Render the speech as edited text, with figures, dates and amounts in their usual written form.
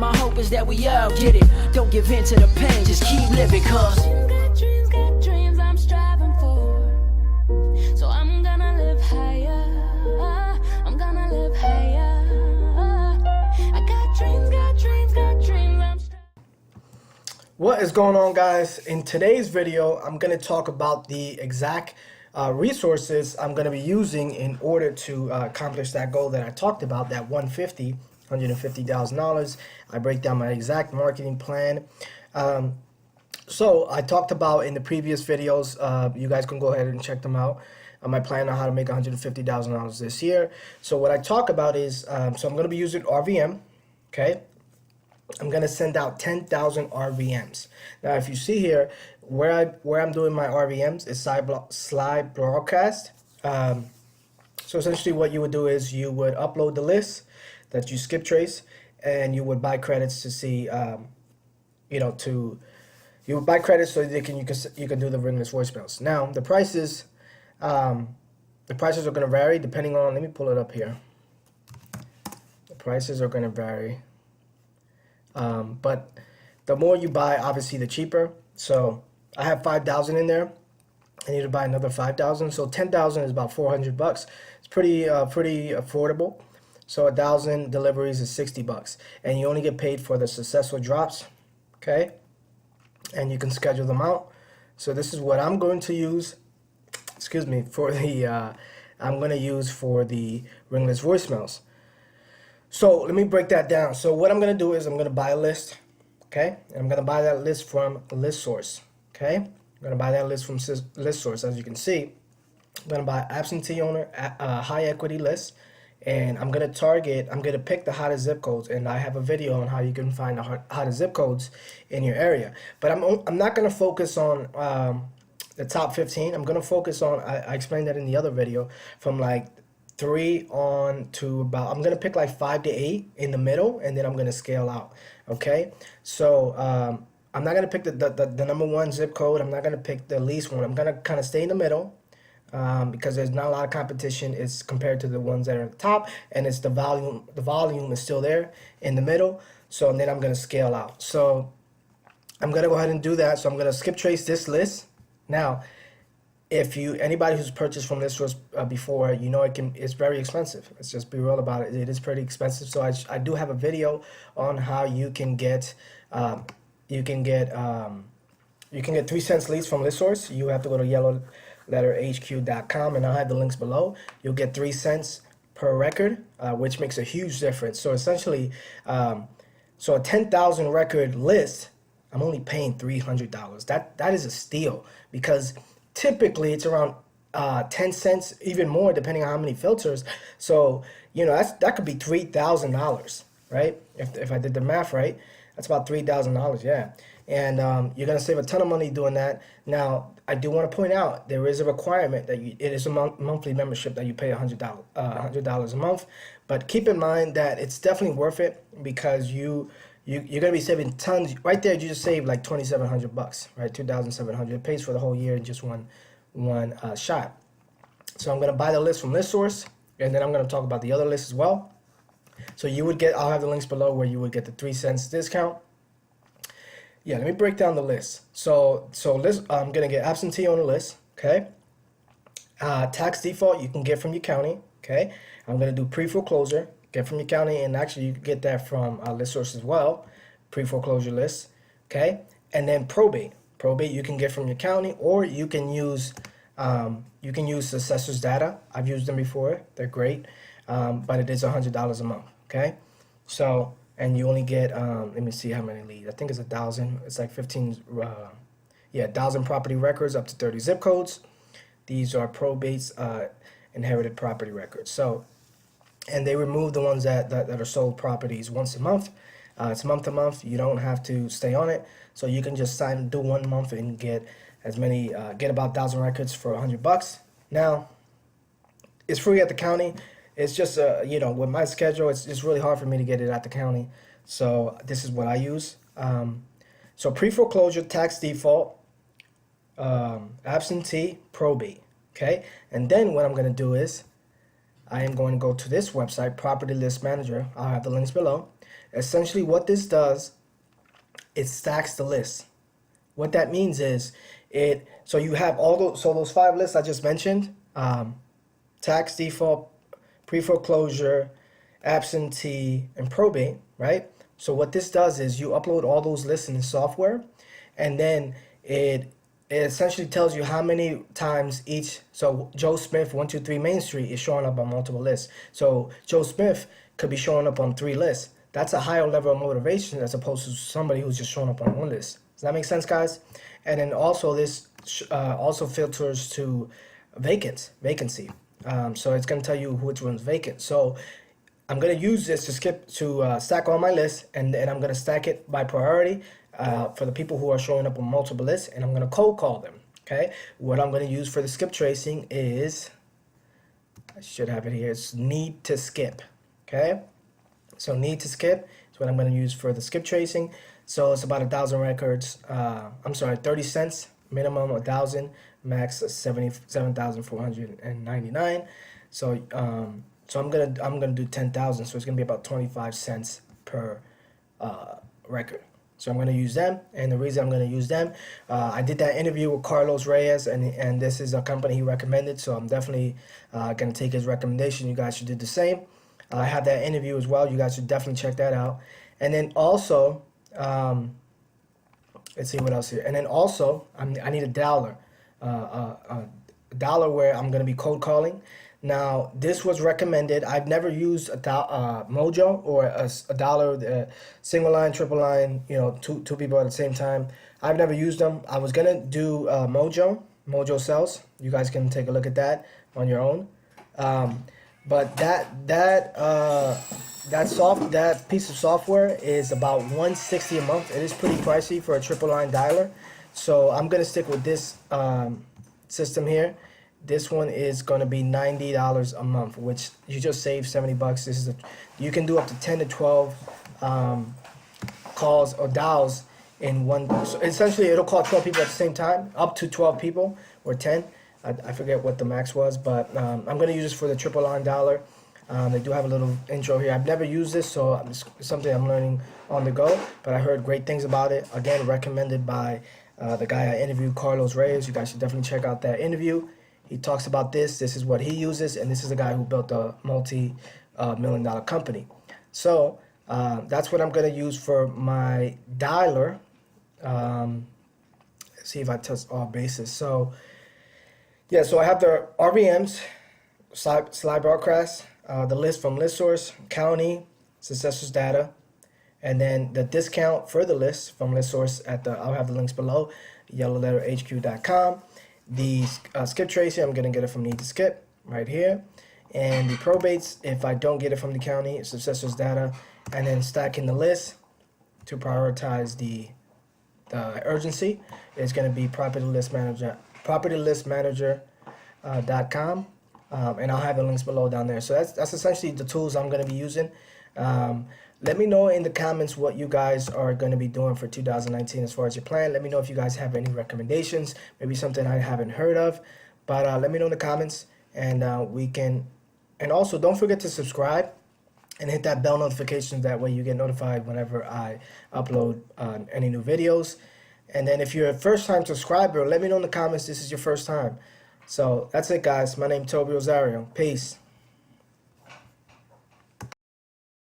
my hope is that we all get it. Don't give in to the pain, just keep living, cause got dreams I'm striving for. So I'm gonna live higher. I'm gonna live higher. I got dreams I'm striving. What is going on, guys? In today's video, I'm going to talk about the exact resources I'm going to be using in order to accomplish that goal that I talked about, that $150,000. I break down my exact marketing plan. So I talked about in the previous videos, you guys can go ahead and check them out. My plan on how to make $150,000 this year. So what I talk about is, so I'm going to be using RVM, okay? I'm going to send out 10,000 RVMs. Now, if you see here, where I'm doing my RVMs is slide broadcast. So essentially what you would do is you would upload the list that you skip trace, and you would buy credits to see, you would buy credits so you can do the ringless voicemails. Now, the prices are going to vary depending on, let me pull it up here. The prices are going to vary. But the more you buy, obviously, the cheaper. So I have 5,000 in there. I need to buy another 5,000. So 10,000 is about $400. It's pretty affordable. So 1,000 deliveries is $60, and you only get paid for the successful drops. Okay, and you can schedule them out. So this is what I'm going to use. Excuse me, for the I'm going to use for the ringless voicemails. So let me break that down. So what I'm going to do is I'm going to buy a list, okay? And I'm going to buy that list from ListSource, okay? I'm going to buy that list from ListSource. As you can see, I'm going to buy absentee owner, high equity list, and I'm going to pick the hottest zip codes, and I have a video on how you can find the hottest zip codes in your area. But I'm not going to focus on the top 15. I'm going to focus on, I explained that in the other video, from like 3 on to about, I'm going to pick like 5 to 8 in the middle, and then I'm going to scale out, okay? So I'm not going to pick the number 1 zip code. I'm not going to pick the least one. I'm going to kind of stay in the middle because there's not a lot of competition. It's compared to the ones that are at the top, and it's the volume is still there in the middle. So and then I'm going to scale out. So I'm going to go ahead and do that. So I'm going to skip trace this list. Now, if anybody who's purchased from ListSource before, you know it's very expensive. Let's just be real about it. It is pretty expensive. So I do have a video on how you can get 3 cents leads from ListSource. You have to go to yellowletterhq.com, and I'll have the links below. You'll get 3 cents per record, which makes a huge difference. So essentially, so a 10,000 record list, I'm only paying $300. That is a steal, because typically it's around 10 cents, even more, depending on how many filters. So, that could be $3,000, right? If I did the math right, that's about $3,000, yeah. And you're going to save a ton of money doing that. Now, I do want to point out, there is a requirement that it is a monthly membership that you pay $100 a month. But keep in mind that it's definitely worth it, because you're going to be saving tons. Right there, you just saved like $2,700, right? $2,700. It pays for the whole year in just one shot. So I'm going to buy the list from ListSource, and then I'm going to talk about the other list as well. So I'll have the links below where you would get the 3 cents discount. Yeah, let me break down the list. So list, I'm going to get absentee owner list, okay? Tax default you can get from your county, okay? I'm going to do pre-foreclosure, get from your county, and actually you can get that from ListSource as well, pre-foreclosure list, okay? And then probate you can get from your county, or you can use assessor's data. I've used them before. They're great, but it is $100 a month, okay? So, and you only get, let me see how many leads. I think it's 1,000. It's like 15, 1,000 property records up to 30 zip codes. These are probates, inherited property records. So, and they remove the ones that are sold properties once a month. It's month to month. You don't have to stay on it. So you can just do 1 month and get get about 1,000 records for $100. Now, it's free at the county. It's just, with my schedule, it's really hard for me to get it at the county. So this is what I use. So pre-foreclosure, tax default, absentee, probate, okay? And then what I'm going to do is I am going to go to this website, Property List Manager. I'll have the links below. Essentially, what this does, it stacks the list. What that means is so you have all those 5 lists I just mentioned, tax default, pre-foreclosure, absentee, and probate, right? So what this does is you upload all those lists in the software, and then it essentially tells you how many times each. So Joe Smith 123 Main Street is showing up on multiple lists. So Joe Smith could be showing up on 3 lists. That's a higher level of motivation as opposed to somebody who's just showing up on 1 list. Does that make sense, guys? And then also this also filters to vacancy. So it's going to tell you which one's vacant. So I'm going to use this to stack all my lists, and then I'm going to stack it by priority for the people who are showing up on multiple lists, and I'm going to cold call them. Okay. What I'm going to use for the skip tracing is, I should have it here, it's need to skip. Okay. So need to skip is what I'm going to use for the skip tracing. So it's about 1,000 records. 30 cents minimum, 1,000 max 77,499. So I'm gonna do 10,000. So it's gonna be about 25 cents per record. So I'm gonna use them, and the reason I'm gonna use them, I did that interview with Carlos Reyes, and this is a company he recommended. So I'm definitely gonna take his recommendation. You guys should do the same. I have that interview as well. You guys should definitely check that out. And then also, let's see what else here. And then also, I need a dollar where I'm going to be cold calling. Now, this was recommended. I've never used Mojo or a dollar, single line, triple line, two people at the same time. I've never used them. I was going to do Mojo sells. You guys can take a look at that on your own. But that piece of software is about $160 a month. It is pretty pricey for a triple line dialer. So I'm gonna stick with this system here. This one is gonna be $90 a month, which you just save $70. You can do up to 10 to 12 calls or dials in one. So essentially, it'll call 12 people at the same time, up to 12 people or 10. I forget what the max was, but I'm going to use this for the triple line dollar. They do have a little intro here. I've never used this, so it's something I'm learning on the go, but I heard great things about it. Again, recommended by the guy I interviewed, Carlos Reyes. You guys should definitely check out that interview. He talks about this. This is what he uses, and this is a guy who built a multi-million-dollar company. So that's what I'm going to use for my dialer. Let's see if I touch all bases. So I have the RVMs, slide broadcast, the list from ListSource, county, successors data, and then the discount for the list from ListSource I'll have the links below, yellowletterhq.com. The skip tracing, I'm going to get it from Need to Skip right here. And the probates, if I don't get it from the county, successors data, and then stacking the list to prioritize the urgency is going to be propertylistmanager.com, and I'll have the links below down there. So that's essentially the tools I'm going to be using. Let me know in the comments what you guys are going to be doing for 2019 as far as your plan. Let me know if you guys have any recommendations, maybe something I haven't heard of. But let me know in the comments, and we can. And also, don't forget to subscribe and hit that bell notification. That way you get notified whenever I upload any new videos. And then if you're a first-time subscriber, let me know in the comments this is your first time. So that's it, guys. My name's Toby Rosario. Peace.